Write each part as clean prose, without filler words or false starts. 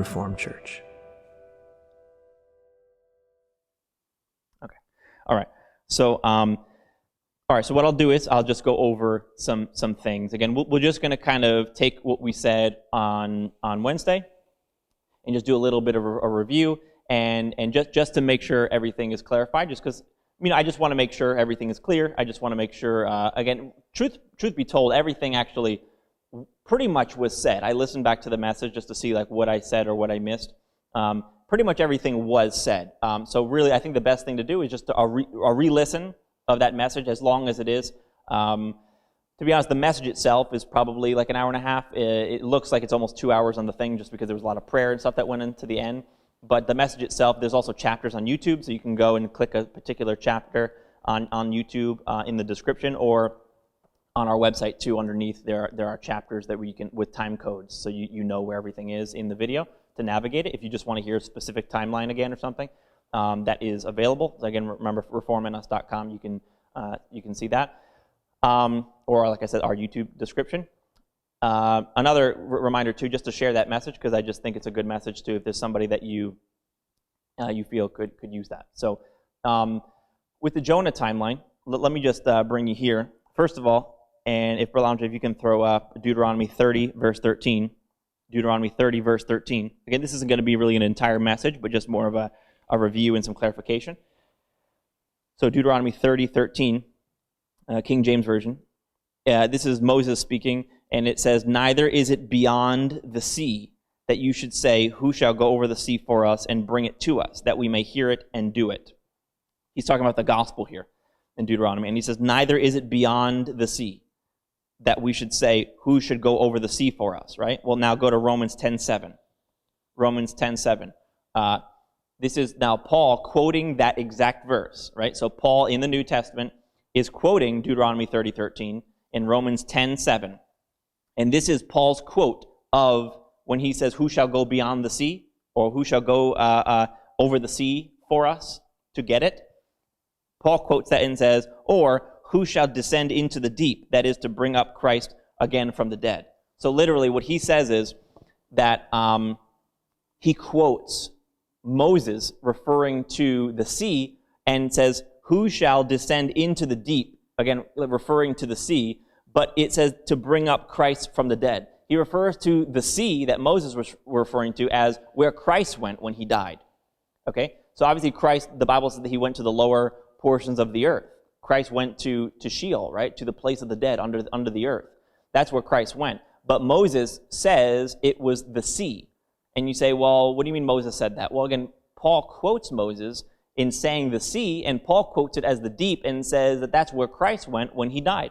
Reformed Church. Okay. All right. So, so what I'll do is I'll just go over some things. Again, we're just going to kind of take what we said on Wednesday and just do a little bit of a review and just to make sure everything is clarified, just because, I just want to make sure everything is clear. I just want to make sure, again, truth be told, everything actually pretty much was said. I listened back to the message just to see like what I said or what I missed. Pretty much everything was said. So really, I think the best thing to do is just a re-listen of that message, as long as it is. To be honest, the message itself is probably like an hour and a half. It looks like it's almost 2 hours on the thing, just because there was a lot of prayer and stuff that went into the end. But the message itself, there's also chapters on YouTube, so you can go and click a particular chapter on YouTube in the description, or on our website too. Underneath there are chapters that you can, with time codes, so you know where everything is in the video to navigate it. If you just want to hear a specific timeline again or something, that is available. So again, remember, reforminus.com, you can see that. Or like I said, our YouTube description. Another reminder too, just to share that message, because I just think it's a good message too, if there's somebody that you feel could use that. So with the Jonah timeline, let me just bring you here. First of all, and if Brother Andre, if you can throw up Deuteronomy 30, verse 13. Deuteronomy 30, verse 13. Again, this isn't going to be really an entire message, but just more of a review and some clarification. So Deuteronomy 30, 13, King James Version. This is Moses speaking, and it says, "Neither is it beyond the sea, that you should say, who shall go over the sea for us and bring it to us, that we may hear it and do it." He's talking about the gospel here in Deuteronomy, and he says, "Neither is it beyond the sea, that we should say, who should go over the sea for us," right? Well, now go to Romans 10:7. Romans 10:7. This is now Paul quoting that exact verse, right? So Paul in the New Testament is quoting Deuteronomy 30:13 in Romans 10:7. And this is Paul's quote of when he says, "Who shall go beyond the sea?" or "Who shall go over the sea for us to get it?" Paul quotes that and says, "Or who shall descend into the deep?" That is, to bring up Christ again from the dead. So literally what he says is that he quotes Moses referring to the sea and says, "Who shall descend into the deep?" Again, referring to the sea, but it says to bring up Christ from the dead. He refers to the sea that Moses was referring to as where Christ went when he died. Okay? So obviously Christ, the Bible says that he went to the lower portions of the earth. Christ went to Sheol, right? To the place of the dead under the earth. That's where Christ went. But Moses says it was the sea. And you say, well, what do you mean Moses said that? Well, again, Paul quotes Moses in saying the sea, and Paul quotes it as the deep and says that that's where Christ went when he died.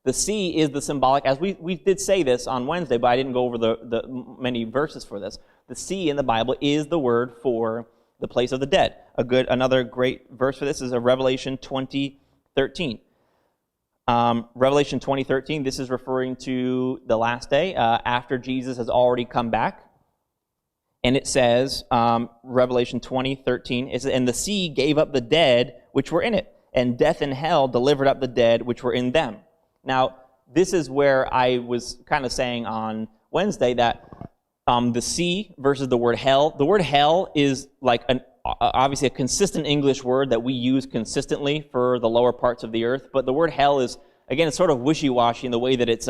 The sea is the symbolic, as we did say this on Wednesday, but I didn't go over the many verses for this. The sea in the Bible is the word for the place of the dead. Another great verse for this is Revelation 20:13. Revelation 20:13, this is referring to the last day, after Jesus has already come back. And it says, Revelation 20:13, it says, "And the sea gave up the dead which were in it, and death and hell delivered up the dead which were in them." Now, this is where I was kind of saying on Wednesday that the sea versus the word hell. The word hell is like obviously a consistent English word that we use consistently for the lower parts of the earth. But the word hell is, again, it's sort of wishy-washy in the way that it's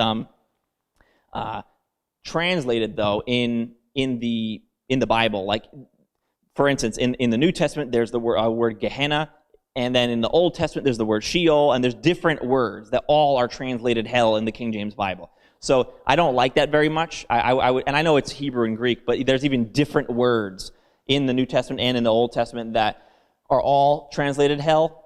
translated, though, in the Bible. Like, for instance, in the New Testament, there's the word Gehenna, and then in the Old Testament, there's the word Sheol, and there's different words that all are translated hell in the King James Bible. So I don't like that very much. I would, and I know it's Hebrew and Greek, but there's even different words in the New Testament and in the Old Testament that are all translated hell.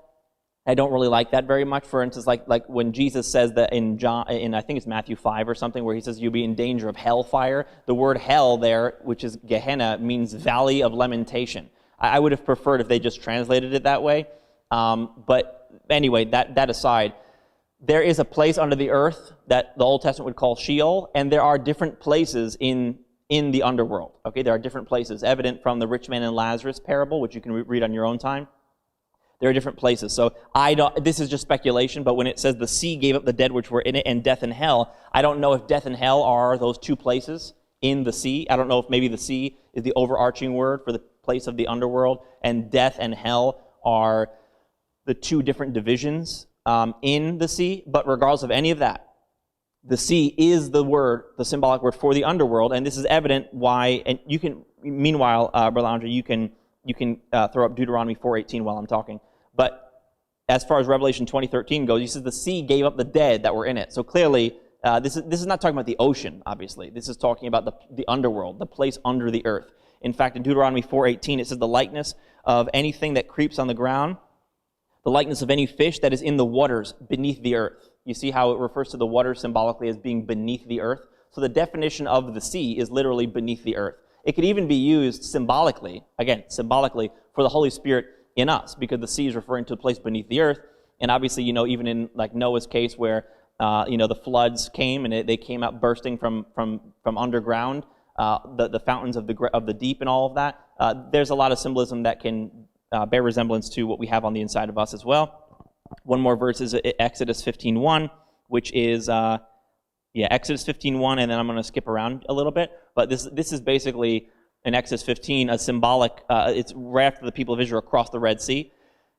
I don't really like that very much. For instance, like when Jesus says that in I think it's Matthew 5 or something, where he says you'll be in danger of hellfire. The word hell there, which is Gehenna, means valley of lamentation. I would have preferred if they just translated it that way. But anyway, that aside, there is a place under the earth that the Old Testament would call Sheol, and there are different places in the underworld. Okay, there are different places, evident from the rich man and Lazarus parable, which you can read on your own time. There are different places. So this is just speculation, but when it says the sea gave up the dead which were in it and death and hell, I don't know if death and hell are those two places in the sea. I don't know if maybe the sea is the overarching word for the place of the underworld, and death and hell are the two different divisions in the sea. But regardless of any of that, the sea is the symbolic word for the underworld, and this is evident why. And you can, meanwhile, Brother Andre, you can throw up Deuteronomy 4:18 while I'm talking. But as far as Revelation 20:13 goes, he says the sea gave up the dead that were in it. So clearly, this is not talking about the ocean. Obviously, this is talking about the underworld, the place under the earth. In fact, in Deuteronomy 4:18, it says the likeness of anything that creeps on the ground, the likeness of any fish that is in the waters beneath the earth. You see how it refers to the water symbolically as being beneath the earth? So the definition of the sea is literally beneath the earth. It could even be used symbolically, for the Holy Spirit in us, because the sea is referring to a place beneath the earth. And obviously, even in like Noah's case where, the floods came and they came out bursting from underground, the fountains of the deep and all of that. There's a lot of symbolism that can bear resemblance to what we have on the inside of us as well. One more verse is Exodus 15:1, which is Exodus 15:1, and then I'm going to skip around a little bit. But this is basically in Exodus 15 a symbolic. It's right after the people of Israel crossed the Red Sea,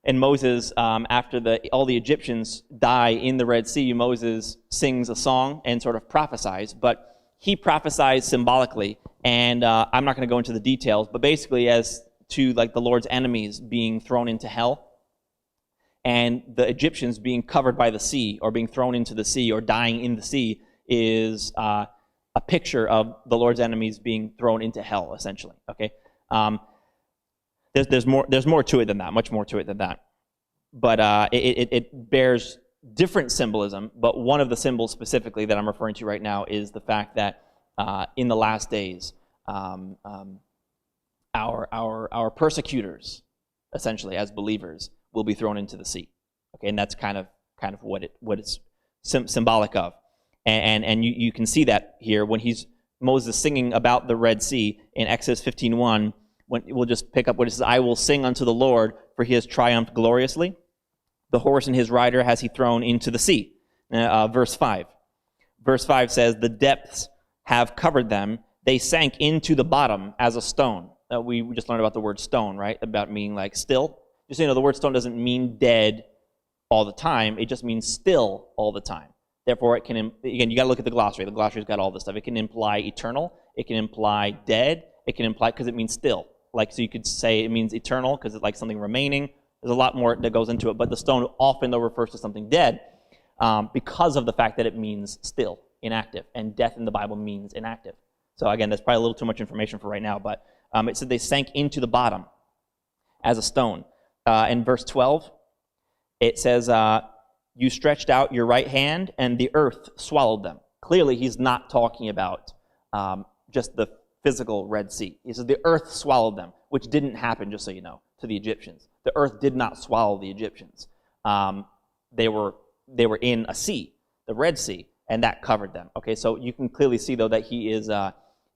and Moses, after all the Egyptians die in the Red Sea, Moses sings a song and sort of prophesies. But he prophesies symbolically, and I'm not going to go into the details. But basically, as to like the Lord's enemies being thrown into hell, and the Egyptians being covered by the sea, or being thrown into the sea, or dying in the sea, is a picture of the Lord's enemies being thrown into hell, essentially. Okay, there's more to it than that, much more to it than that. But it bears different symbolism. But one of the symbols specifically that I'm referring to right now is the fact that in the last days, our persecutors, essentially as believers, will be thrown into the sea. Okay, and that's kind of what it's symbolic of. And you can see that here when Moses singing about the Red Sea in Exodus 15:1. When we'll just pick up what it says: "I will sing unto the Lord, for he has triumphed gloriously. The horse and his rider has he thrown into the sea." Verse 5. Verse 5 says, "The depths have covered them; they sank into the bottom as a stone." We just learned about the word stone, right? About meaning like still. Just so you know, the word stone doesn't mean dead all the time. It just means still all the time. Therefore, it can, again, you got to look at the glossary. The glossary's got all this stuff. It can imply eternal. It can imply dead. It can imply, because it means still. Like, so you could say it means eternal because it's like something remaining. There's a lot more that goes into it. But the stone often, though, refers to something dead because of the fact that it means still, inactive. And death in the Bible means inactive. So again, that's probably a little too much information for right now. But it said they sank into the bottom as a stone. In verse 12, it says, "You stretched out your right hand, and the earth swallowed them." Clearly, he's not talking about just the physical Red Sea. He says the earth swallowed them, which didn't happen, just so you know, to the Egyptians. The earth did not swallow the Egyptians. They were in a sea, the Red Sea, and that covered them. Okay, so you can clearly see, though, that he is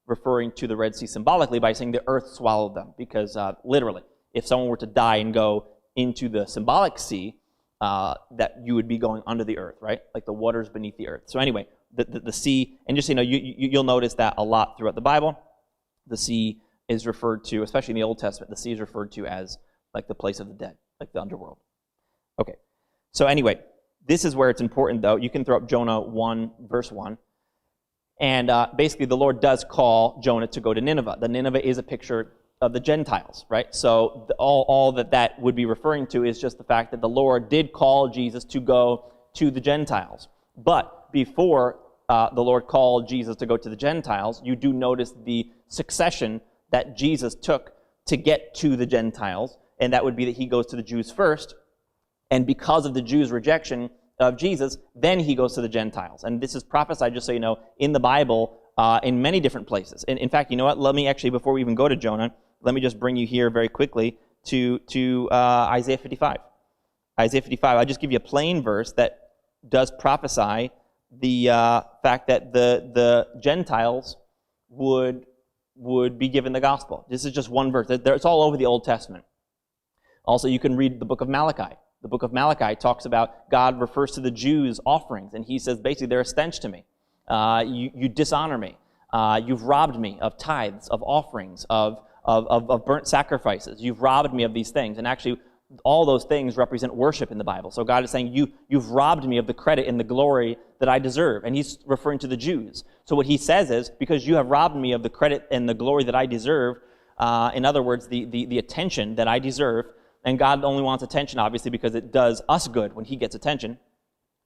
referring to the Red Sea symbolically by saying the earth swallowed them, because literally, if someone were to die and go into the symbolic sea, that you would be going under the earth, right? Like the waters beneath the earth. So anyway, the sea, and just so you know, you'll notice that a lot throughout the Bible. The sea is referred to, especially in the Old Testament, the sea is referred to as like the place of the dead, like the underworld. Okay, so anyway, this is where it's important, though. You can throw up Jonah 1, verse 1. And basically, the Lord does call Jonah to go to Nineveh. The Nineveh is a picture of the Gentiles, right? So all that would be referring to is just the fact that the Lord did call Jesus to go to the Gentiles. But before the Lord called Jesus to go to the Gentiles, you do notice the succession that Jesus took to get to the Gentiles, and that would be that he goes to the Jews first, and because of the Jews' rejection of Jesus, then he goes to the Gentiles. And this is prophesied, just so you know, in the Bible in many different places. And in fact, you know what? Let me actually, before we even go to Jonah, let me just bring you here very quickly to Isaiah 55. Isaiah 55, I'll just give you a plain verse that does prophesy the fact that the Gentiles would be given the gospel. This is just one verse. It's all over the Old Testament. Also, you can read the book of Malachi. The book of Malachi talks about God refers to the Jews' offerings, and he says basically they're a stench to me. You dishonor me. You've robbed me of tithes, of offerings, of burnt sacrifices. You've robbed me of these things. And actually, all those things represent worship in the Bible. So God is saying, you've robbed me of the credit and the glory that I deserve. And he's referring to the Jews. So what he says is, because you have robbed me of the credit and the glory that I deserve, in other words, the attention that I deserve, and God only wants attention, obviously, because it does us good when he gets attention,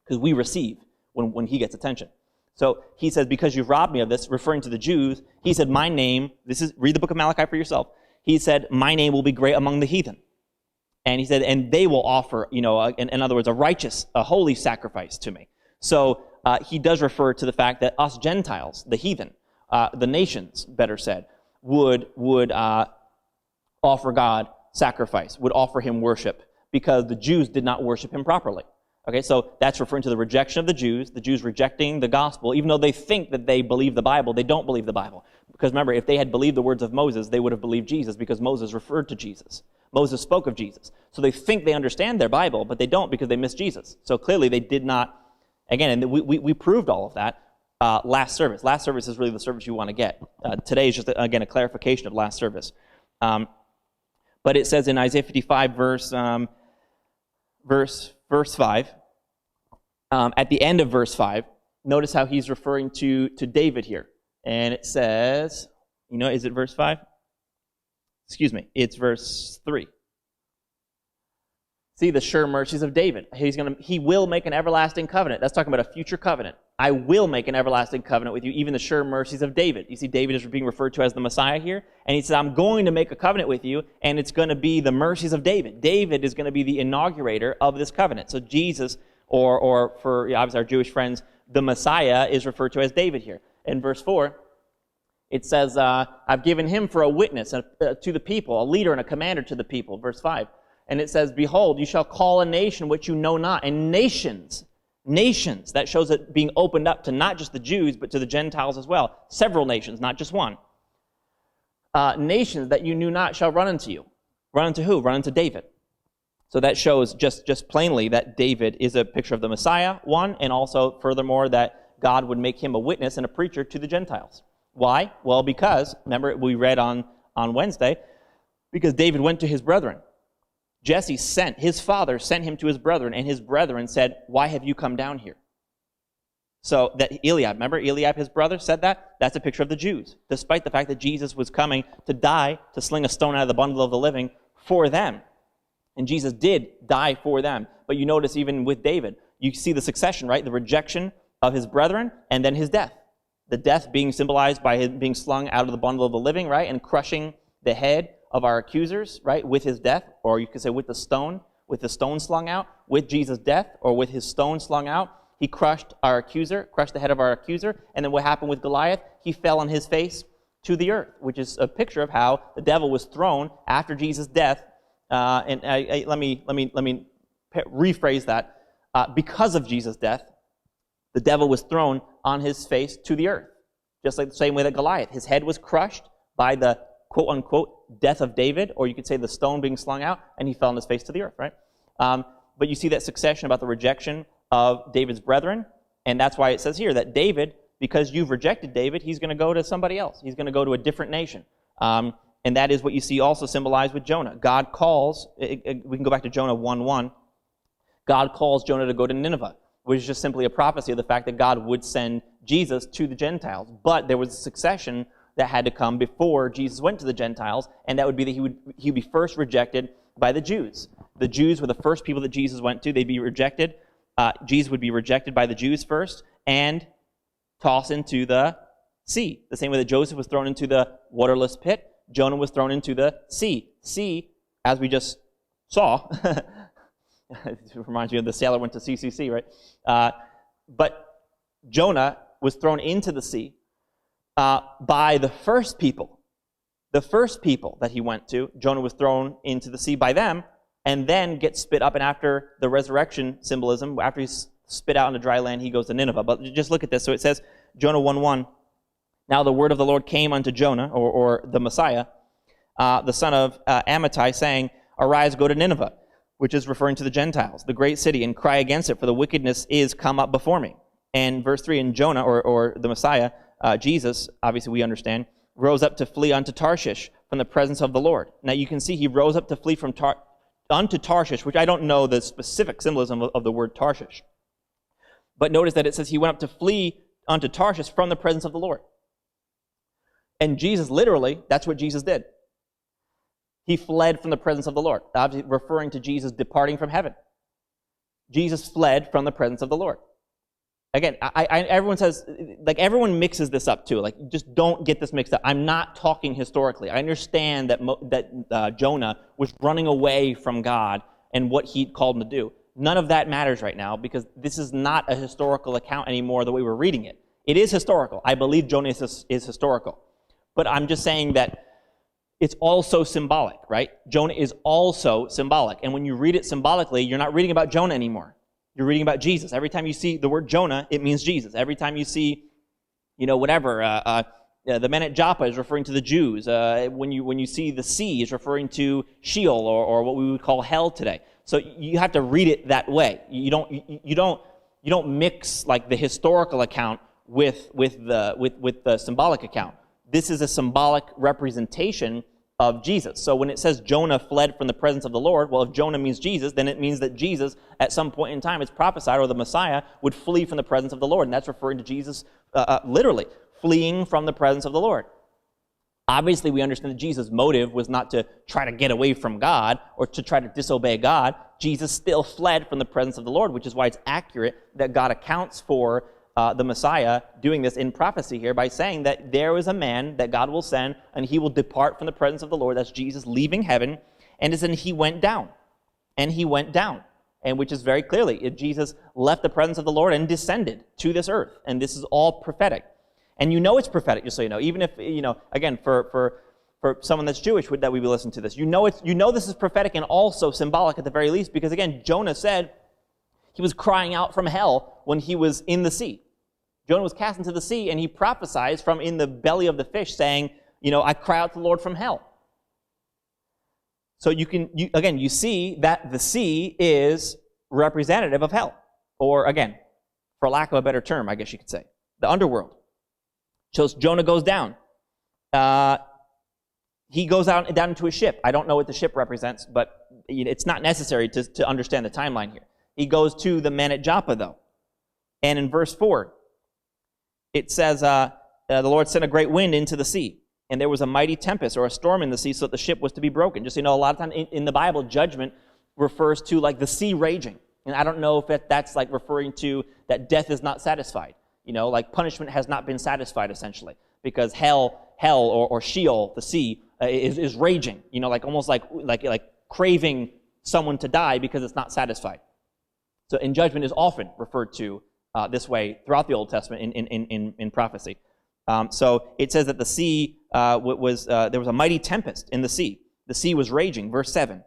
because we receive when he gets attention. So he says, because you've robbed me of this, referring to the Jews, he said, my name, read the book of Malachi for yourself. He said, my name will be great among the heathen. And he said, and they will offer, in other words, a holy sacrifice to me. So he does refer to the fact that us Gentiles, the heathen, the nations, better said, would offer God sacrifice, would offer him worship, because the Jews did not worship him properly. Okay, so that's referring to the rejection of the Jews rejecting the gospel. Even though they think that they believe the Bible, they don't believe the Bible. Because remember, if they had believed the words of Moses, they would have believed Jesus, because Moses referred to Jesus. Moses spoke of Jesus. So they think they understand their Bible, but they don't, because they miss Jesus. So clearly they did not, again, and we proved all of that last service. Last service is really the service you want to get. Today is just, again, a clarification of last service. But it says in Isaiah 55, verse 5, at the end of verse 5, notice how he's referring to David here. And it says, is it verse 5? Excuse me, it's verse 3. See the sure mercies of David. He will make an everlasting covenant. That's talking about a future covenant. I will make an everlasting covenant with you, even the sure mercies of David. You see, David is being referred to as the Messiah here. And he says, I'm going to make a covenant with you, and it's going to be the mercies of David. David is going to be the inaugurator of this covenant. So Jesus, or for obviously our Jewish friends, the Messiah is referred to as David here. In verse 4, it says, I've given him for a witness to the people, a leader and a commander to the people. Verse 5. And it says, behold, you shall call a nation which you know not, and nations. That shows it being opened up to not just the Jews, but to the Gentiles as well. Several nations, not just one. Nations that you knew not shall run unto you. Run unto who? Run unto David. So that shows just plainly that David is a picture of the Messiah, one, and also furthermore that God would make him a witness and a preacher to the Gentiles. Why? Well, because, remember we read on Wednesday, because David went to his brethren. His father sent him to his brethren, and his brethren said, why have you come down here? So that remember Eliab, his brother, said that? That's a picture of the Jews. Despite the fact that Jesus was coming to die, to sling a stone out of the bundle of the living for them. And Jesus did die for them. But you notice even with David, you see the succession, right? The rejection of his brethren, and then his death. The death being symbolized by his being slung out of the bundle of the living, right? And crushing the head of our accusers, right, with his death, or you could say with the stone slung out, with Jesus' death, or with his stone slung out. He crushed the head of our accuser, and then what happened with Goliath? He fell on his face to the earth, which is a picture of how the devil was thrown after Jesus' death. Let me rephrase that. Because of Jesus' death, the devil was thrown on his face to the earth, just like the same way that Goliath. His head was crushed by the quote-unquote death of David, or you could say the stone being slung out, and he fell on his face to the earth, right? But you see that succession about the rejection of David's brethren, and that's why it says here that David, because you've rejected David, he's going to go to somebody else. He's going to go to a different nation. And that is what you see also symbolized with Jonah. God calls, we can go back to Jonah 1:1. God calls Jonah to go to Nineveh, which is just simply a prophecy of the fact that God would send Jesus to the Gentiles. But there was a succession that had to come before Jesus went to the Gentiles, and that would be that he would be first rejected by the Jews. The Jews were the first people that Jesus went to. They'd be rejected. Jesus would be rejected by the Jews first and tossed into the sea. The same way that Joseph was thrown into the waterless pit, Jonah was thrown into the sea. Sea, as we just saw, it reminds me of the sailor went to CCC, right? But Jonah was thrown into the sea by the first people. The first people that he went to, Jonah was thrown into the sea by them, and then gets spit up, and after the resurrection symbolism, after he's spit out into dry land, he goes to Nineveh. But just look at this. So it says, Jonah 1:1, now the word of the Lord came unto Jonah, or the Messiah, the son of Amittai, saying, arise, go to Nineveh, which is referring to the Gentiles, the great city, and cry against it, for the wickedness is come up before me. And verse 3, and Jonah, or the Messiah, Jesus, obviously we understand, rose up to flee unto Tarshish from the presence of the Lord. Now you can see he rose up to flee from unto Tarshish, which I don't know the specific symbolism of the word Tarshish. But notice that it says he went up to flee unto Tarshish from the presence of the Lord. And Jesus, literally, that's what Jesus did. He fled from the presence of the Lord, obviously referring to Jesus departing from heaven. Jesus fled from the presence of the Lord. Again, everyone says, like everyone mixes this up too. Like, just don't get this mixed up. I'm not talking historically. I understand that Jonah was running away from God and what he called him to do. None of that matters right now because this is not a historical account anymore the way we're reading it. It is historical. I believe Jonah is historical. But I'm just saying that it's also symbolic, right? Jonah is also symbolic. And when you read it symbolically, you're not reading about Jonah anymore. You're reading about Jesus. Every time you see the word Jonah, it means Jesus. Every time you see, the men at Joppa is referring to the Jews. When you see the sea, is referring to Sheol or what we would call hell today. So you have to read it that way. You don't mix like the historical account with the symbolic account. This is a symbolic representation of Jesus. So when it says Jonah fled from the presence of the Lord, well, if Jonah means Jesus, then it means that Jesus, at some point in time, it's prophesied, or the Messiah, would flee from the presence of the Lord. And that's referring to Jesus literally fleeing from the presence of the Lord. Obviously, we understand that Jesus' motive was not to try to get away from God or to try to disobey God. Jesus still fled from the presence of the Lord, which is why it's accurate that God accounts for the Messiah doing this in prophecy here by saying that there is a man that God will send and he will depart from the presence of the Lord. That's Jesus leaving heaven, and it's in he went down. And he went down. And which is very clearly, Jesus left the presence of the Lord and descended to this earth. And this is all prophetic. And you know it's prophetic, just so you know. Even if, again, for someone that's Jewish that we will listen to this, you know this is prophetic and also symbolic at the very least, because again, Jonah said he was crying out from hell when he was in the sea. Jonah was cast into the sea, and he prophesied from in the belly of the fish, saying, I cry out to the Lord from hell. So you see that the sea is representative of hell. Or again, for lack of a better term, I guess you could say, the underworld. So Jonah goes down. He goes down into a ship. I don't know what the ship represents, but it's not necessary to understand the timeline here. He goes to the men at Joppa, though. And in verse 4, it says, the Lord sent a great wind into the sea, and there was a mighty tempest or a storm in the sea, so that the ship was to be broken. Just so you know, a lot of times in the Bible, judgment refers to like the sea raging. And I don't know if that's like referring to that death is not satisfied. Like punishment has not been satisfied, essentially, because hell or Sheol, the sea, is raging. Like almost like craving someone to die because it's not satisfied. So, and judgment is often referred to this way throughout the Old Testament in prophecy. So it says that the sea there was a mighty tempest in the sea. The sea was raging. Verse 7.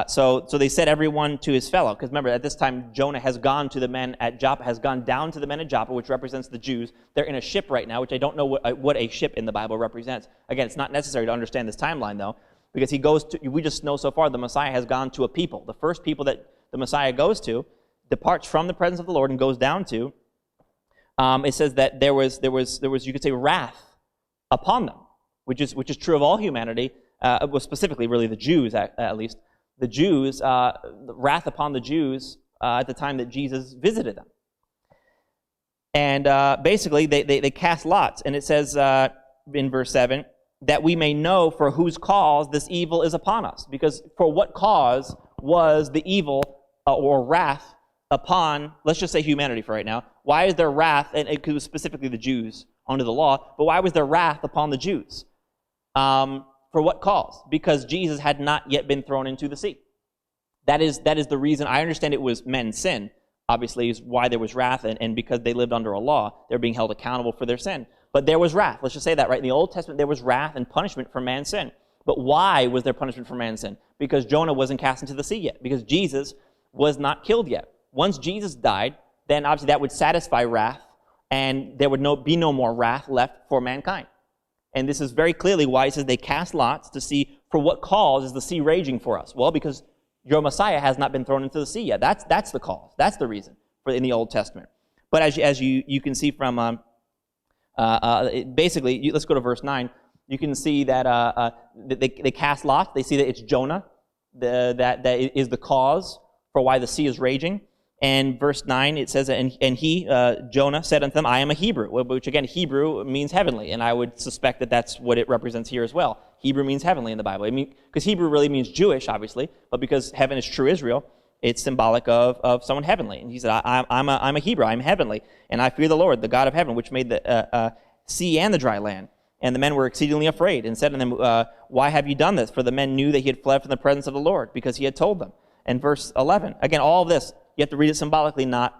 So they said everyone to his fellow, because remember at this time Jonah has gone to the men at Joppa, has gone down to the men at Joppa, which represents the Jews. They're in a ship right now, which I don't know what a ship in the Bible represents. Again, it's not necessary to understand this timeline though, because we just know so far the Messiah has gone to a people. The first people that the Messiah goes to, departs from the presence of the Lord and goes down to, it says that there was you could say wrath upon them, which is true of all humanity, well specifically really the Jews at least. The Jews, the wrath upon the Jews at the time that Jesus visited them. And basically they cast lots, and it says in verse 7, that we may know for whose cause this evil is upon us. Because for what cause was the evil or wrath upon, let's just say humanity for right now. Why is there wrath, and it was specifically the Jews under the law, but why was there wrath upon the Jews? For what cause? Because Jesus had not yet been thrown into the sea. That is the reason. I understand it was men's sin, obviously, is why there was wrath, and because they lived under a law, they're being held accountable for their sin. But there was wrath. Let's just say that, right? In the Old Testament, there was wrath and punishment for man's sin. But why was there punishment for man's sin? Because Jonah wasn't cast into the sea yet. Because Jesus was not killed yet. Once Jesus died, then obviously that would satisfy wrath, and there would be no more wrath left for mankind. And this is very clearly why it says they cast lots to see for what cause is the sea raging for us. Well, because your Messiah has not been thrown into the sea yet. That's the cause. That's the reason in the Old Testament. But as you can see from Basically, let's go to verse 9. You can see that they cast lots. They see that it's Jonah that is the cause for why the sea is raging. And verse 9, it says, and he, Jonah, said unto them, I am a Hebrew, which again, Hebrew means heavenly, and I would suspect that that's what it represents here as well. Hebrew means heavenly in the Bible. I mean, because Hebrew really means Jewish, obviously, but because heaven is true Israel, it's symbolic of someone heavenly. And he said, I'm a Hebrew, I'm heavenly, and I fear the Lord, the God of heaven, which made the sea and the dry land. And the men were exceedingly afraid, and said to them, why have you done this? For the men knew that he had fled from the presence of the Lord, because he had told them. And verse 11, again, all of this, you have to read it symbolically, not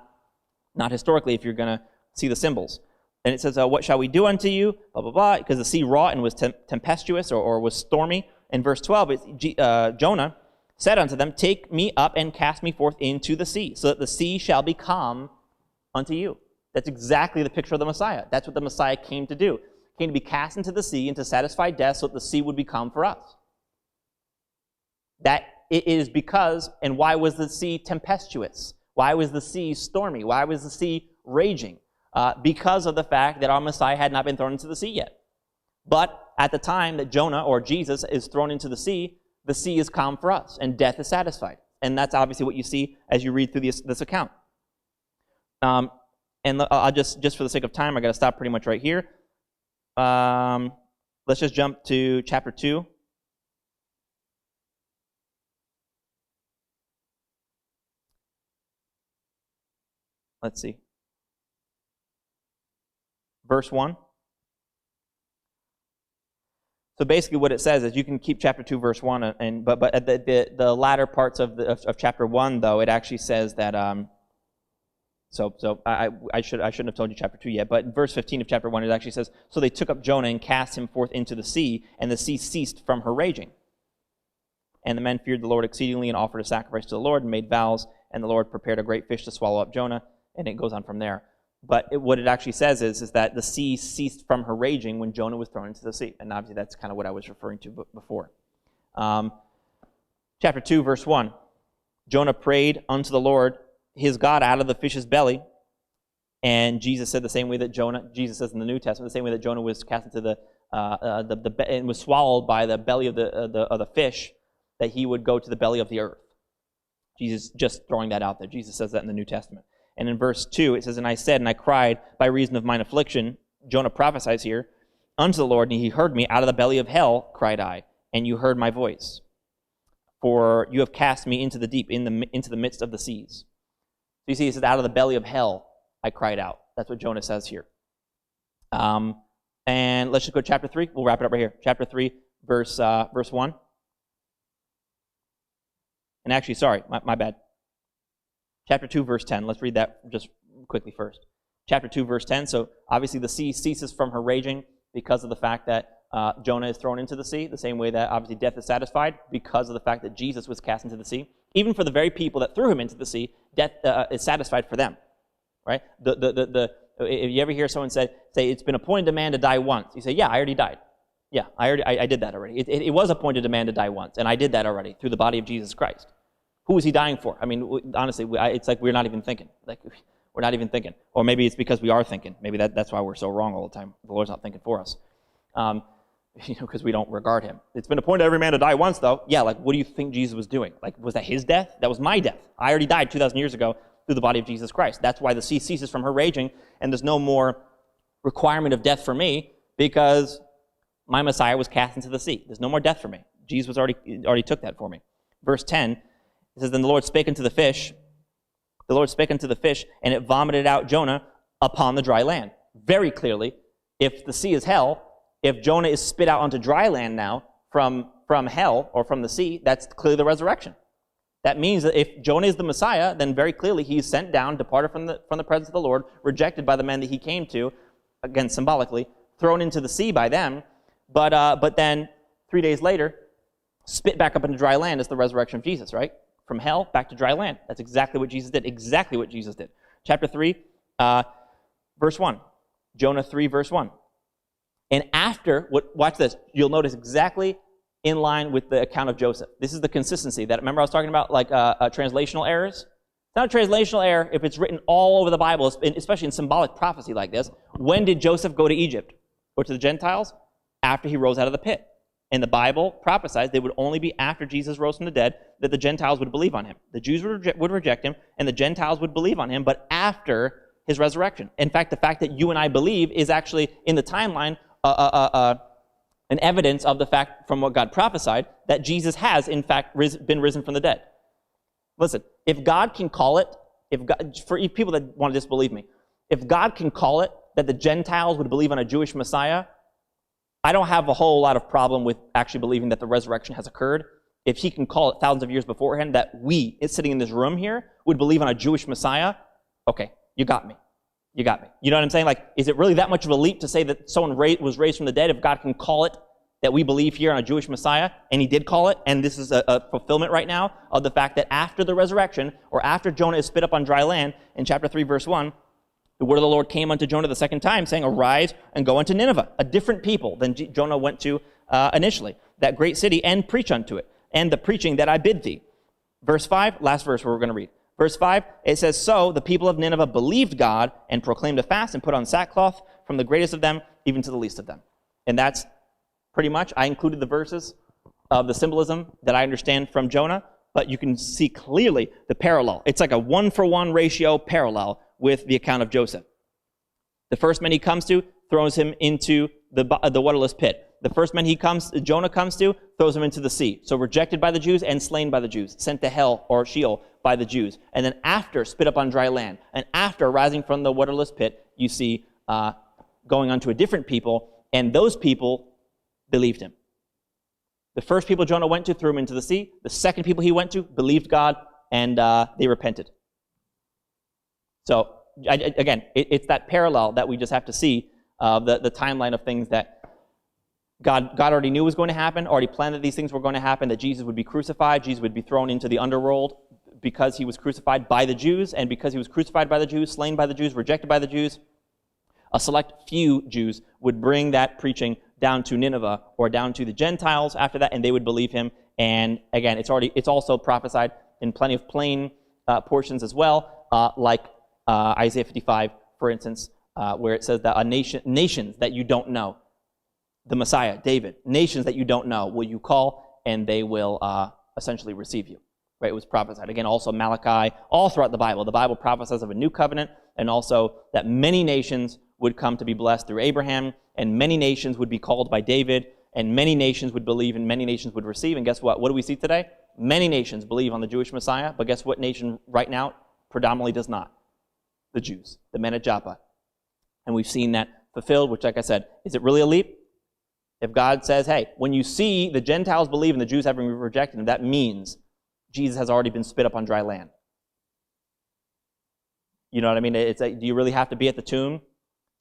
historically, if you're going to see the symbols. And it says, what shall we do unto you? Blah, blah, blah, because the sea wrought and was tempestuous or was stormy. In verse 12, Jonah said unto them, take me up and cast me forth into the sea, so that the sea shall be calm unto you. That's exactly the picture of the Messiah. That's what the Messiah came to do. He came to be cast into the sea and to satisfy death so that the sea would be calm for us. That it is because, and why was the sea tempestuous? Why was the sea stormy? Why was the sea raging? Because of the fact that our Messiah had not been thrown into the sea yet. But at the time that Jonah, or Jesus, is thrown into the sea is calm for us, and death is satisfied. And that's obviously what you see as you read through this account. And I'll just for the sake of time, I got to stop pretty much right here. Let's just jump to chapter 2. Let's see. Verse 1. So basically what it says is you can keep chapter 2, verse 1, but at the latter parts of chapter 1, though, it actually says that, I shouldn't have told you chapter 2 yet, but in verse 15 of chapter 1, it actually says, so they took up Jonah and cast him forth into the sea, and the sea ceased from her raging. And the men feared the Lord exceedingly and offered a sacrifice to the Lord and made vows, and the Lord prepared a great fish to swallow up Jonah. And it goes on from there. But what it actually says is that the sea ceased from her raging when Jonah was thrown into the sea. And obviously that's kind of what I was referring to before. Chapter 2, verse 1. Jonah prayed unto the Lord his God out of the fish's belly. And Jesus said the same way that Jesus says in the New Testament, the same way that Jonah was cast into and was swallowed by the belly of the fish, that he would go to the belly of the earth. Jesus just throwing that out there. Jesus says that in the New Testament. And in verse 2, it says, and I said, and I cried by reason of mine affliction. Jonah prophesies here, unto the Lord, and he heard me. Out of the belly of hell cried I, and you heard my voice. For you have cast me into the deep, into the midst of the seas. So you see, it says, out of the belly of hell I cried out. That's what Jonah says here. And let's just go to chapter 3. We'll wrap it up right here. Chapter 3, verse 1. And actually, sorry, my bad. Chapter 2, verse 10. Let's read that just quickly first. Chapter 2, verse 10. So obviously the sea ceases from her raging because of the fact that Jonah is thrown into the sea, the same way that obviously death is satisfied because of the fact that Jesus was cast into the sea. Even for the very people that threw him into the sea, death is satisfied for them. Right? If you ever hear someone say, it's been appointed to man to die once, you say, yeah, I already died. Yeah, I did that already. It was appointed to man to die once, and I did that already through the body of Jesus Christ. Who is he dying for? I mean, honestly, it's like we're not even thinking. Like, we're not even thinking. Or maybe it's because we are thinking. Maybe that's why we're so wrong all the time. The Lord's not thinking for us. Because we don't regard him. It's been appointed every man to die once, though. Yeah, like, what do you think Jesus was doing? Like, was that his death? That was my death. I already died 2,000 years ago through the body of Jesus Christ. That's why the sea ceases from her raging, and there's no more requirement of death for me, because my Messiah was cast into the sea. There's no more death for me. Jesus already took that for me. Verse 10, it says, then the Lord spake unto the fish. The Lord spake unto the fish, and it vomited out Jonah upon the dry land. Very clearly, if the sea is hell, if Jonah is spit out onto dry land now from hell or from the sea, that's clearly the resurrection. That means that if Jonah is the Messiah, then very clearly he's sent down, departed from the presence of the Lord, rejected by the men that he came to, again symbolically, thrown into the sea by them, but then 3 days later, spit back up into dry land is the resurrection of Jesus, right? From hell back to dry land. That's exactly what Jesus did. Exactly what Jesus did. Chapter 3, verse 1. Jonah 3, verse 1. And after, watch this, you'll notice exactly in line with the account of Joseph. This is the consistency. That remember I was talking about, like translational errors? It's not a translational error if it's written all over the Bible, especially in symbolic prophecy like this, When did Joseph go to Egypt or to the Gentiles? After he rose out of the pit. And the Bible prophesies that it would only be after Jesus rose from the dead that the Gentiles would believe on him. The Jews would reject him, and the Gentiles would believe on him, but after his resurrection. In fact, the fact that you and I believe is actually, in the timeline, an evidence of the fact from what God prophesied that Jesus has, in fact, been risen from the dead. Listen, if God can call it, for people that want to disbelieve me, if God can call it that the Gentiles would believe on a Jewish Messiah, I don't have a whole lot of problem with actually believing that the resurrection has occurred. If he can call it thousands of years beforehand that we, sitting in this room here, would believe on a Jewish Messiah, okay, you got me. You got me. You know what I'm saying? Like, is it really that much of a leap to say that someone was raised from the dead if God can call it that we believe here on a Jewish Messiah? And he did call it, and this is a fulfillment right now of the fact that after the resurrection, or after Jonah is spit up on dry land, in chapter 3, verse 1, the word of the Lord came unto Jonah the second time, saying, arise and go unto Nineveh, a different people than Jonah went to initially, that great city, and preach unto it, and the preaching that I bid thee. Verse 5, last verse we're going to read. Verse 5, it says, so the people of Nineveh believed God and proclaimed a fast and put on sackcloth from the greatest of them even to the least of them. And that's pretty much, I included the verses of the symbolism that I understand from Jonah, but you can see clearly the parallel. It's like a 1-for-1 ratio parallel with the account of Joseph. The first man he comes to throws him into the waterless pit. The first man Jonah comes to, throws him into the sea. So rejected by the Jews and slain by the Jews, sent to hell or Sheol by the Jews. And then after, spit up on dry land. And after rising from the waterless pit, you see going on to a different people, and those people believed him. The first people Jonah went to threw him into the sea. The second people he went to believed God, and they repented. So, again, it's that parallel that we just have to see, the timeline of things that God already knew was going to happen, already planned that these things were going to happen, that Jesus would be crucified, Jesus would be thrown into the underworld because he was crucified by the Jews, and because he was crucified by the Jews, slain by the Jews, rejected by the Jews, a select few Jews would bring that preaching down to Nineveh or down to the Gentiles after that, and they would believe him. And again, it's also prophesied in plenty of plain portions as well, like Isaiah 55, for instance, where it says that nations that you don't know, the Messiah, David, nations that you don't know, will you call, and they will essentially receive you. Right? It was prophesied. Again, also Malachi, all throughout the Bible. The Bible prophesies of a new covenant, and also that many nations would come to be blessed through Abraham, and many nations would be called by David, and many nations would believe, and many nations would receive. And guess what? What do we see today? Many nations believe on the Jewish Messiah, but guess what nation right now predominantly does not? The Jews, the men at Joppa. And we've seen that fulfilled, which, like I said, is it really a leap? If God says, hey, when you see the Gentiles believe and the Jews having rejected him, that means Jesus has already been spit up on dry land. You know what I mean? It's like, do you really have to be at the tomb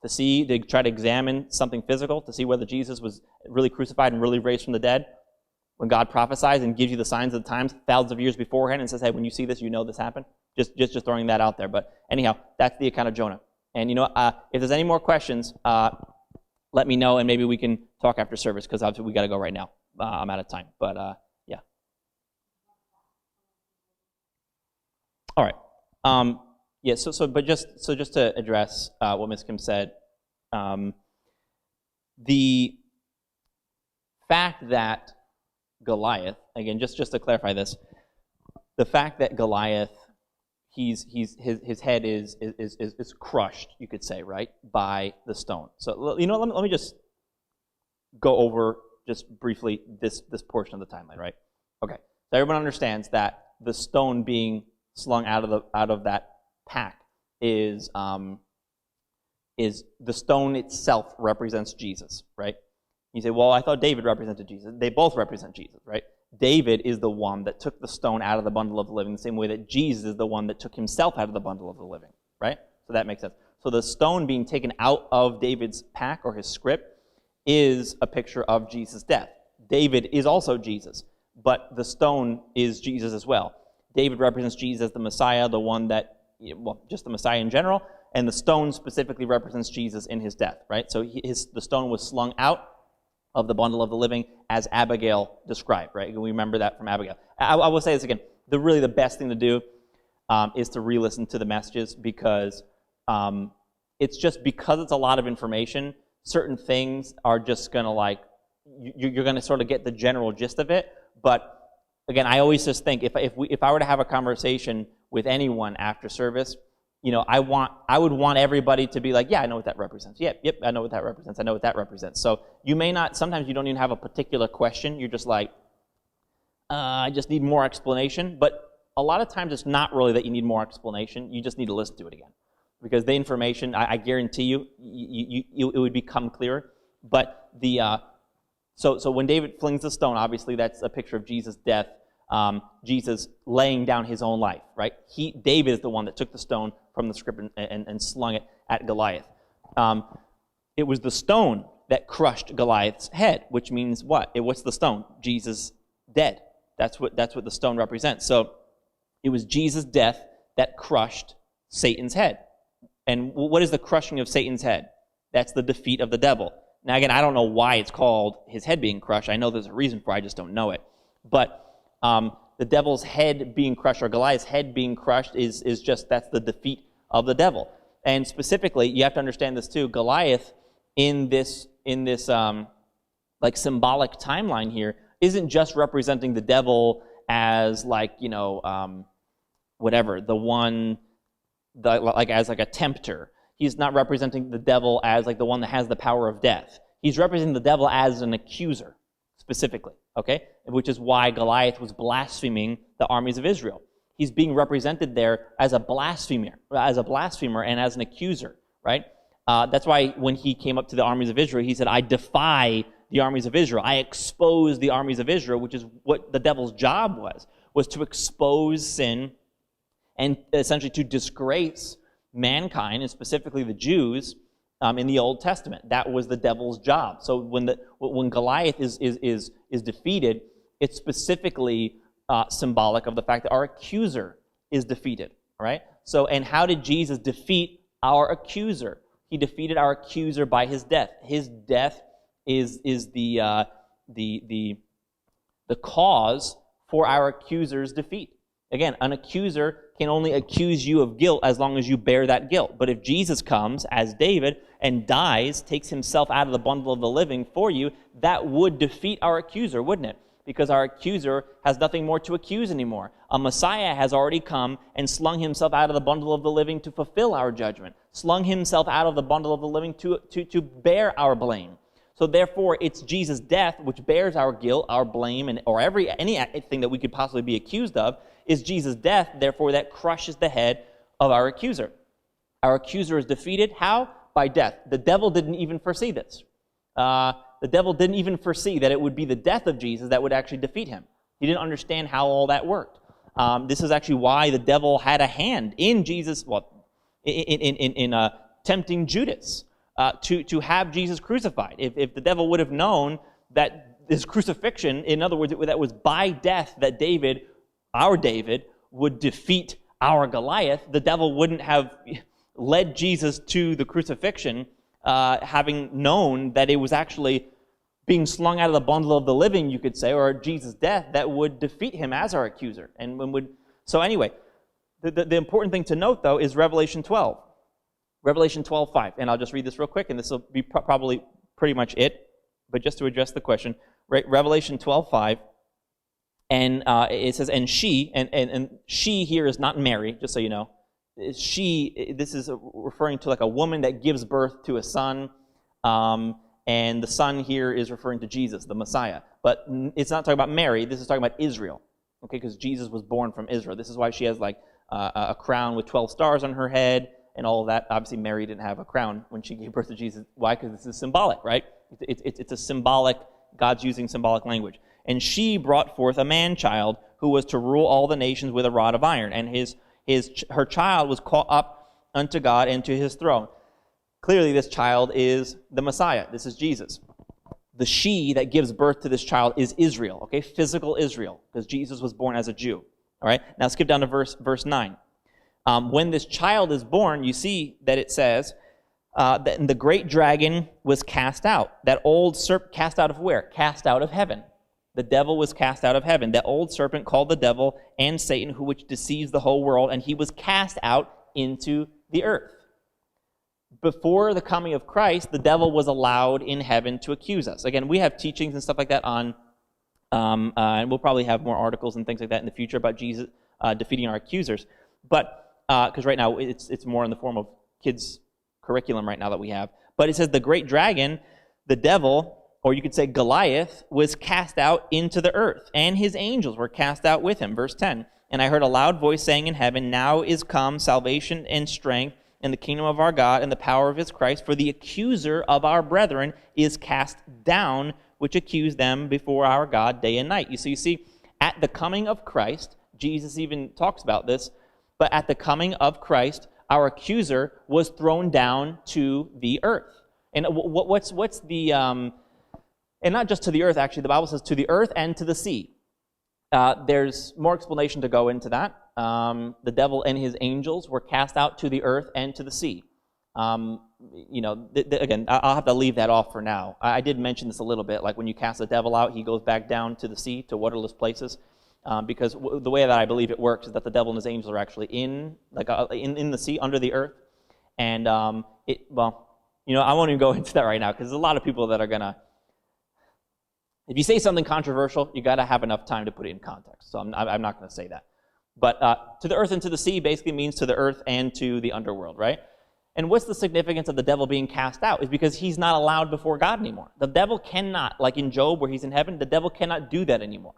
to try to examine something physical, to see whether Jesus was really crucified and really raised from the dead? When God prophesies and gives you the signs of the times thousands of years beforehand and says, hey, when you see this, you know this happened. Just throwing that out there. But anyhow, that's the account of Jonah. And you know, if there's any more questions, let me know, and maybe we can talk after service, because obviously we got to go right now. I'm out of time. But yeah. All right. Yeah. But just to address what Ms. Kim said, the fact that Goliath, again, just to clarify this, the fact that Goliath, his head is crushed, you could say, right, by the stone. So you know, let me just go over just briefly this portion of the timeline, right? Okay. So everyone understands that the stone being slung out of that pack is the stone itself represents Jesus, right? You say, well, I thought David represented Jesus. They both represent Jesus, right? David is the one that took the stone out of the bundle of the living, the same way that Jesus is the one that took himself out of the bundle of the living, right? So that makes sense. So the stone being taken out of David's pack or his script is a picture of Jesus' death. David is also Jesus, but the stone is Jesus as well. David represents Jesus as the Messiah, the one that, well, just the Messiah in general, and the stone specifically represents Jesus in his death, right? So the stone was slung out of the bundle of the living as Abigail described, right? We remember that from Abigail. I will say this again. The best thing to do is to re-listen to the messages, because It's just because it's a lot of information, certain things are just going to you're going to sort of get the general gist of it. But again, I always just think if I were to have a conversation with anyone after service, I would want everybody to be like, yeah, I know what that represents. Yep, I know what that represents. I know what that represents. So you may not, sometimes you don't even have a particular question. You're just like, I just need more explanation. But a lot of times it's not really that you need more explanation. You just need to listen to it again. Because the information, I guarantee you, it would become clearer. But so when David flings the stone, obviously that's a picture of Jesus' death, Jesus laying down his own life, right? David is the one that took the stone from the script and slung it at Goliath. It was the stone that crushed Goliath's head, which means what? What's the stone? Jesus dead. That's what the stone represents. So it was Jesus' death that crushed Satan's head. And what is the crushing of Satan's head? That's the defeat of the devil. Now, again, I don't know why it's called his head being crushed. I know there's a reason for it. I just don't know it. But the devil's head being crushed, or Goliath's head being crushed, is just, that's the defeat of the devil. And specifically, you have to understand this too, Goliath in this like symbolic timeline here isn't just representing the devil as whatever, the one, as a tempter. He's not representing the devil as like the one that has the power of death. He's representing the devil as an accuser, specifically, okay? Which is why Goliath was blaspheming the armies of Israel. He's being represented there as a blasphemer and as an accuser, right? That's why when he came up to the armies of Israel, he said, I defy the armies of Israel. I expose the armies of Israel, which is what the devil's job was to expose sin and essentially to disgrace mankind, and specifically the Jews, in the Old Testament. That was the devil's job. So when Goliath is defeated, it's specifically symbolic of the fact that our accuser is defeated. Right? So, and how did Jesus defeat our accuser? He defeated our accuser by his death. His death is the cause for our accuser's defeat. Again, an accuser can only accuse you of guilt as long as you bear that guilt. But if Jesus comes as David and dies, takes himself out of the bundle of the living for you, that would defeat our accuser, wouldn't it? Because our accuser has nothing more to accuse anymore. A Messiah has already come and slung himself out of the bundle of the living to fulfill our judgment, slung himself out of the bundle of the living to bear our blame. So therefore, it's Jesus' death which bears our guilt, our blame, or anything that we could possibly be accused of, is Jesus' death, therefore, that crushes the head of our accuser. Our accuser is defeated. How? By death. The devil didn't even foresee this. The devil didn't even foresee that it would be the death of Jesus that would actually defeat him. He didn't understand how all that worked. This is actually why the devil had a hand in Jesus, in tempting Judas to have Jesus crucified. If the devil would have known that his crucifixion, in other words, that was by death that David, our David, would defeat our Goliath, the devil wouldn't have led Jesus to the crucifixion, having known that it was actually being slung out of the bundle of the living, you could say, or Jesus' death that would defeat him as our accuser. So anyway, the important thing to note, though, is Revelation 12. Revelation 12:5. And I'll just read this real quick, and this will be probably pretty much it. But just to address the question, Revelation 12:5. And it says, and she, and she here is not Mary, just so you know. This is referring to like a woman that gives birth to a son. And the son here is referring to Jesus, the Messiah. But it's not talking about Mary, this is talking about Israel. Okay, because Jesus was born from Israel. This is why she has like a crown with 12 stars on her head and all of that. Obviously, Mary didn't have a crown when she gave birth to Jesus. Why? Because this is symbolic, right? It's a symbolic, God's using symbolic language. And she brought forth a man-child who was to rule all the nations with a rod of iron. And her child was caught up unto God and to his throne. Clearly, this child is the Messiah. This is Jesus. The she that gives birth to this child is Israel, okay? Physical Israel, because Jesus was born as a Jew. All right? Now skip down to verse 9. When this child is born, you see that it says, that the great dragon was cast out. That old serpent, cast out of where? Cast out of heaven. The devil was cast out of heaven. That old serpent called the devil and Satan, which deceives the whole world, and he was cast out into the earth. before the coming of Christ, the devil was allowed in heaven to accuse us. Again, we have teachings and stuff like that on, and we'll probably have more articles and things like that in the future about Jesus defeating our accusers. But, because right now it's more in the form of kids' curriculum right now that we have. But it says the great dragon, the devil, or you could say Goliath, was cast out into the earth, and his angels were cast out with him. Verse 10, and I heard a loud voice saying in heaven, now is come salvation and strength in the kingdom of our God and the power of his Christ, for the accuser of our brethren is cast down, which accused them before our God day and night. You see, at the coming of Christ, Jesus even talks about this, but at the coming of Christ, our accuser was thrown down to the earth. And what's the... and not just to the earth, actually. The Bible says to the earth and to the sea. There's more explanation to go into that. The devil and his angels were cast out to the earth and to the sea. Again, I'll have to leave that off for now. I did mention this a little bit, like when you cast the devil out, he goes back down to the sea, to waterless places. Because the way that I believe it works is that the devil and his angels are actually in the sea, under the earth. And, I won't even go into that right now, because there's a lot of people that are going to... If you say something controversial, you got to have enough time to put it in context. So I'm not going to say that. But to the earth and to the sea basically means to the earth and to the underworld, right? And what's the significance of the devil being cast out? Is because he's not allowed before God anymore. The devil cannot, like in Job where he's in heaven, the devil cannot do that anymore.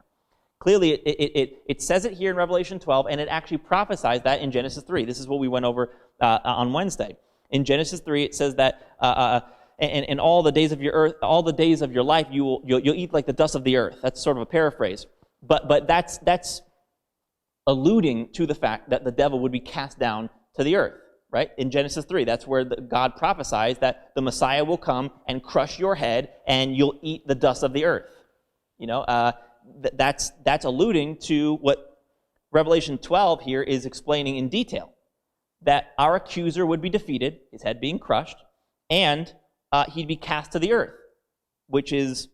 Clearly, it says it here in Revelation 12, and it actually prophesies that in Genesis 3. This is what we went over on Wednesday. In Genesis 3, it says that... And all the days of your earth, all the days of your life, you'll eat like the dust of the earth. That's sort of a paraphrase, but that's alluding to the fact that the devil would be cast down to the earth, right? In Genesis 3, that's where God prophesies that the Messiah will come and crush your head, and you'll eat the dust of the earth. That's alluding to what Revelation 12 here is explaining in detail, that our accuser would be defeated, his head being crushed, and he'd be cast to the earth, which is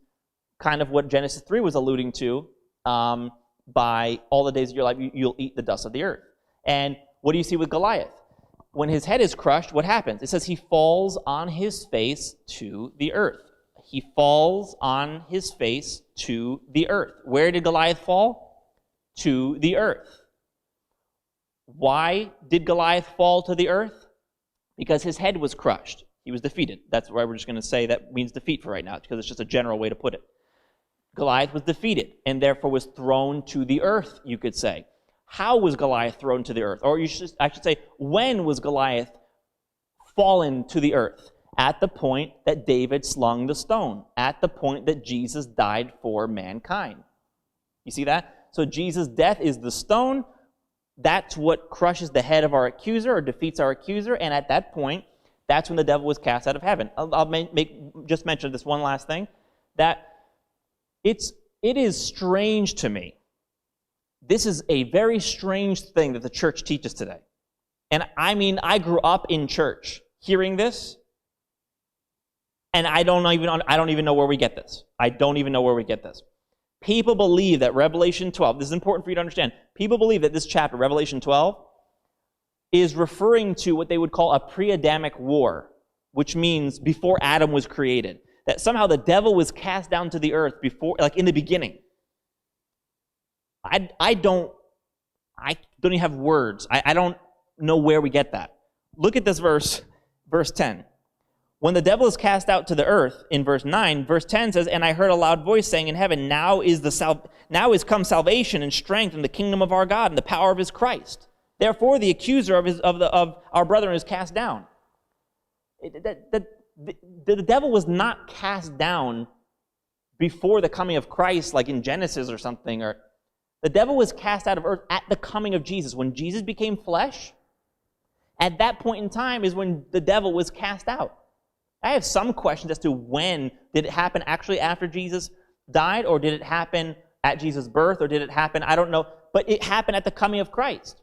kind of what Genesis 3 was alluding to by all the days of your life, you'll eat the dust of the earth. And what do you see with Goliath? When his head is crushed, what happens? It says he falls on his face to the earth. He falls on his face to the earth. Where did Goliath fall? To the earth. Why did Goliath fall to the earth? Because his head was crushed. He was defeated. That's why we're just going to say that means defeat for right now, because it's just a general way to put it. Goliath was defeated, and therefore was thrown to the earth, you could say. How was Goliath thrown to the earth? Or I should say, when was Goliath fallen to the earth? At the point that David slung the stone. At the point that Jesus died for mankind. You see that? So Jesus' death is the stone. That's what crushes the head of our accuser, or defeats our accuser, and at that point, that's when the devil was cast out of heaven. I'll just mention this one last thing, that it is strange to me. This is a very strange thing that the church teaches today. And I mean, I grew up in church hearing this, and I don't even know where we get this. I don't even know where we get this. People believe that Revelation 12, this is important for you to understand, people believe that this chapter, Revelation 12, is referring to what they would call a pre-Adamic war, which means before Adam was created. That somehow the devil was cast down to the earth before, like in the beginning. I don't even have words. I don't know where we get that. Look at this verse 10. When the devil is cast out to the earth, in verse 9, verse 10 says, and I heard a loud voice saying in heaven, now is come salvation and strength in the kingdom of our God and the power of his Christ. Therefore, the accuser of our brethren is cast down. The devil was not cast down before the coming of Christ, like in Genesis or something. Or the devil was cast out of earth at the coming of Jesus. When Jesus became flesh, at that point in time is when the devil was cast out. I have some questions as to when. Did it happen actually after Jesus died, or did it happen at Jesus' birth, or did it happen, I don't know. But it happened at the coming of Christ.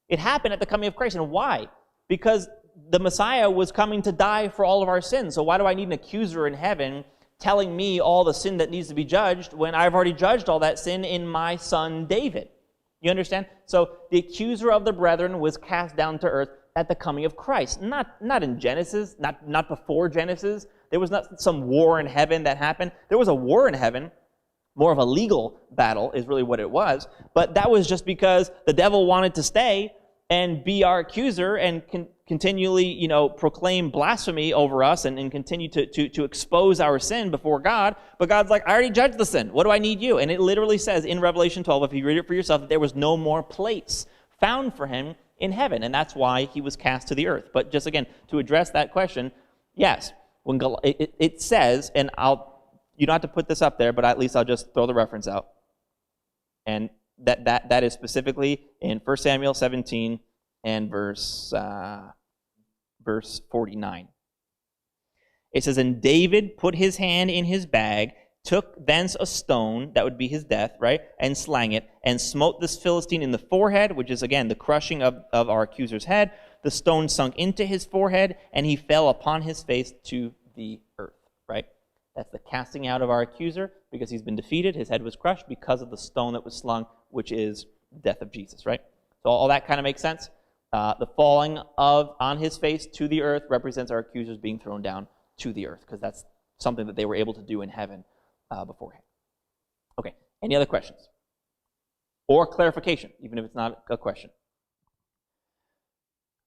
It happened at the coming of Christ. And why? Because the Messiah was coming to die for all of our sins. So why do I need an accuser in heaven telling me all the sin that needs to be judged when I've already judged all that sin in my son David? You understand? So the accuser of the brethren was cast down to earth at the coming of Christ. Not in Genesis, not before Genesis. There was not some war in heaven that happened. There was a war in heaven, more of a legal battle is really what it was. But that was just because the devil wanted to stay and be our accuser and continually, proclaim blasphemy over us and continue to expose our sin before God. But God's like, I already judged the sin. What do I need you? And it literally says in Revelation 12, if you read it for yourself, that there was no more place found for him in heaven. And that's why he was cast to the earth. But just again, to address that question, yes, when it says, and you don't have to put this up there, but at least I'll just throw the reference out. And that is specifically in 1 Samuel 17 and verse 49. It says, and David put his hand in his bag, took thence a stone, that would be his death, right, and slang it, and smote this Philistine in the forehead, which is, again, the crushing of our accuser's head. The stone sunk into his forehead, and he fell upon his face to the earth, right? That's the casting out of our accuser, because he's been defeated. His head was crushed because of the stone that was slung, which is the death of Jesus, right? So all that kind of makes sense. The falling on his face to the earth represents our accusers being thrown down to the earth, because that's something that they were able to do in heaven beforehand. Okay, any other questions? Or clarification, even if it's not a question.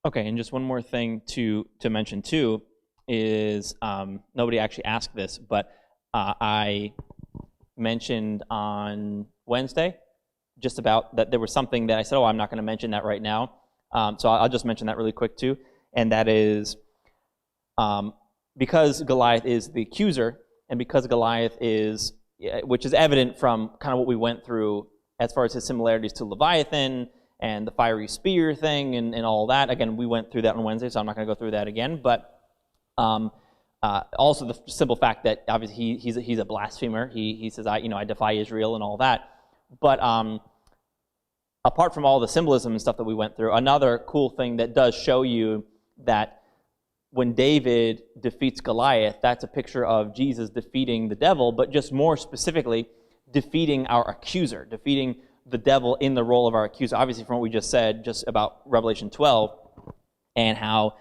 Okay, and just one more thing to mention too is, nobody actually asked this, but I mentioned on Wednesday just about that there was something that I said, I'm not going to mention that right now. So I'll just mention that really quick too, and that is because Goliath is the accuser, and because Goliath is, which is evident from kind of what we went through as far as his similarities to Leviathan and the fiery spear thing and all that. Again, we went through that on Wednesday, so I'm not going to go through that again. But also the simple fact that obviously he's a blasphemer. He says, I defy Israel and all that. But apart from all the symbolism and stuff that we went through, another cool thing that does show you that when David defeats Goliath, that's a picture of Jesus defeating the devil, but just more specifically, defeating our accuser, defeating the devil in the role of our accuser. Obviously, from what we just said, just about Revelation 12, and how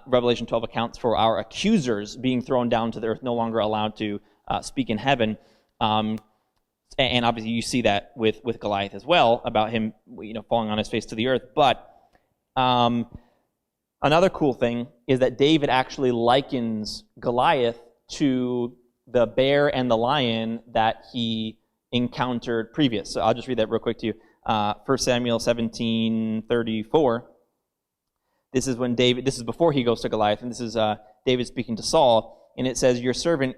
Revelation 12 accounts for our accusers being thrown down to the earth, no longer allowed to speak in heaven. And obviously, you see that with Goliath as well, about him, falling on his face to the earth. But another cool thing is that David actually likens Goliath to the bear and the lion that he encountered previous. So I'll just read that real quick to you. 1 Samuel 17:34. This is when David, this is before he goes to Goliath, and this is David speaking to Saul, and it says, your servant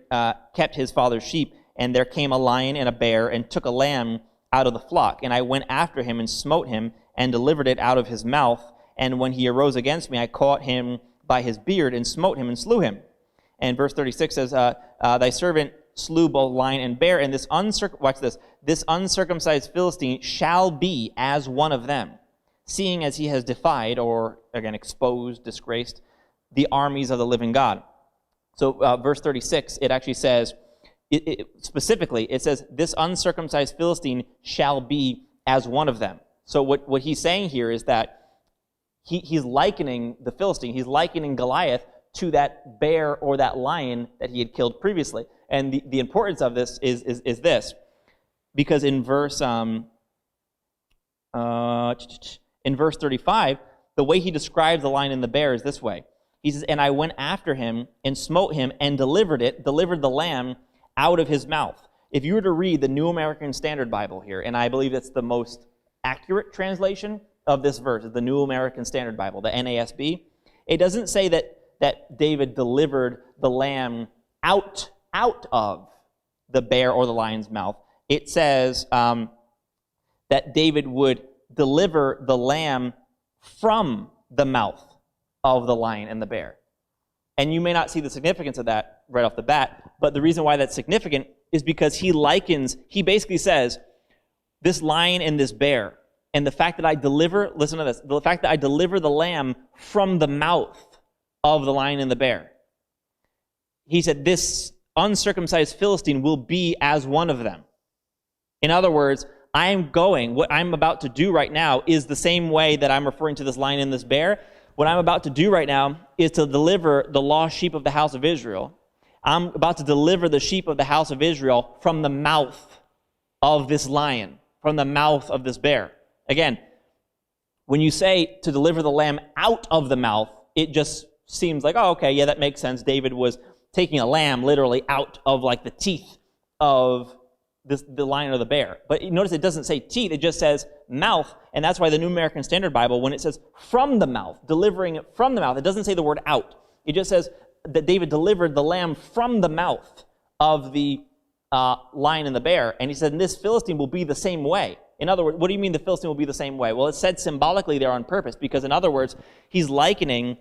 kept his father's sheep, and there came a lion and a bear, and took a lamb out of the flock, and I went after him and smote him, and delivered it out of his mouth, and when he arose against me, I caught him by his beard, and smote him, and slew him. And verse 36 says, thy servant slew both lion and bear, and this uncircumcised Philistine shall be as one of them, seeing as he has defied, or again exposed, disgraced, the armies of the living God. So verse 36, it actually says, specifically, it says, this uncircumcised Philistine shall be as one of them. So what he's saying here is that he's likening the Philistine, he's likening Goliath to that bear or that lion that he had killed previously. And the importance of this is this, because in verse 35, the way he describes the lion and the bear is this way. He says, and I went after him and smote him and delivered the lamb out of his mouth. If you were to read the New American Standard Bible here, and I believe it's the most accurate translation of this verse, the New American Standard Bible, the NASB, it doesn't say that David delivered the lamb out of the bear or the lion's mouth. It says that David would deliver the lamb from the mouth of the lion and the bear. And you may not see the significance of that right off the bat, but the reason why that's significant is because he basically says, this lion and this bear, and the fact that I deliver, listen to this, the fact that I deliver the lamb from the mouth of the lion and the bear. He said, this uncircumcised Philistine will be as one of them. In other words, what I'm about to do right now is the same way that I'm referring to this lion and this bear. what I'm about to do right now is to deliver the lost sheep of the house of Israel. I'm about to deliver the sheep of the house of Israel from the mouth of this lion, from the mouth of this bear. Again, when you say to deliver the lamb out of the mouth, it just seems like, oh, okay, yeah, that makes sense. David was taking a lamb literally out of like the teeth of the lion or the bear. But notice it doesn't say teeth, it just says mouth, and that's why the New American Standard Bible, when it says from the mouth, delivering it from the mouth, it doesn't say the word out. It just says that David delivered the lamb from the mouth of the lion and the bear, and he said, and this Philistine will be the same way. In other words, what do you mean the Philistine will be the same way? Well, it's said symbolically there on purpose, because in other words, he's likening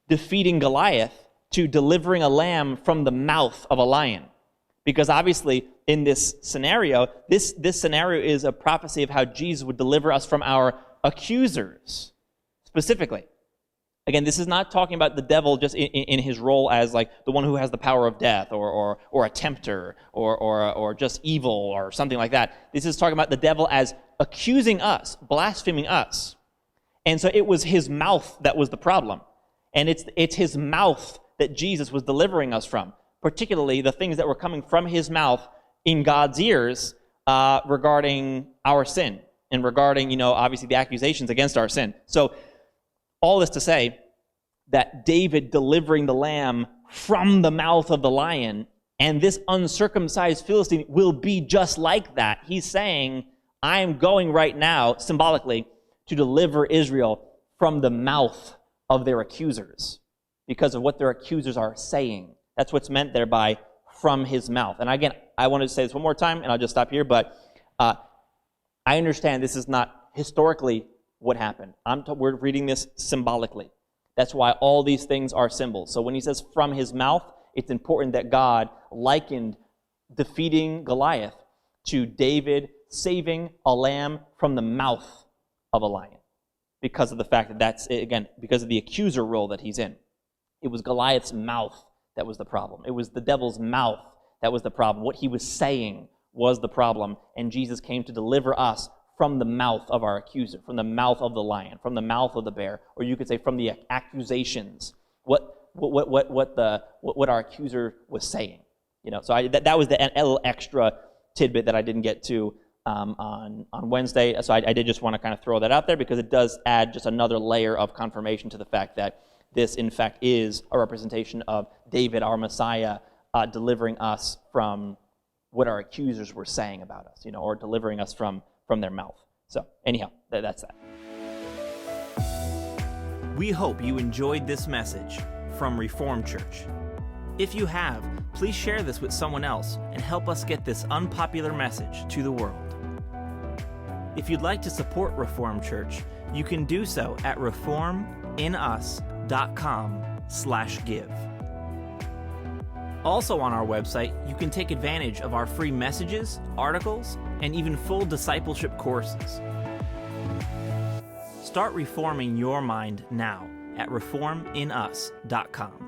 defeating Goliath to delivering a lamb from the mouth of a lion. Because obviously, in this scenario, this scenario is a prophecy of how Jesus would deliver us from our accusers, specifically. Again, this is not talking about the devil just in his role as like the one who has the power of death, or a tempter, or just evil, or something like that. This is talking about the devil as accusing us, blaspheming us. And so it was his mouth that was the problem. And it's his mouth that Jesus was delivering us from, particularly the things that were coming from his mouth in God's ears regarding our sin and regarding, obviously the accusations against our sin. So all this to say that David delivering the lamb from the mouth of the lion, and this uncircumcised Philistine will be just like that. He's saying, I am going right now, symbolically, to deliver Israel from the mouth of their accusers because of what their accusers are saying. That's what's meant there by from his mouth. And again, I want to say this one more time, and I'll just stop here, but I understand this is not historically what happened. We're reading this symbolically. That's why all these things are symbols. So when he says from his mouth, it's important that God likened defeating Goliath to David saving a lamb from the mouth of a lion, because of the fact that that's, again, because of the accuser role that he's in. It was Goliath's mouth that was the problem. It was the devil's mouth that was the problem. What he was saying was the problem, and Jesus came to deliver us from the mouth of our accuser, from the mouth of the lion, from the mouth of the bear, or you could say from the accusations. What our accuser was saying. So that was the little extra tidbit that I didn't get to on Wednesday. So I did just want to kind of throw that out there, because it does add just another layer of confirmation to the fact that this, in fact, is a representation of David, our Messiah, delivering us from what our accusers were saying about us, or delivering us from their mouth. So anyhow, that's that. We hope you enjoyed this message from Reformed Church. If you have, please share this with someone else and help us get this unpopular message to the world. If you'd like to support Reformed Church, you can do so at reforminus.com/give. Also on our website, you can take advantage of our free messages, articles, and even full discipleship courses. Start reforming your mind now at reforminus.com.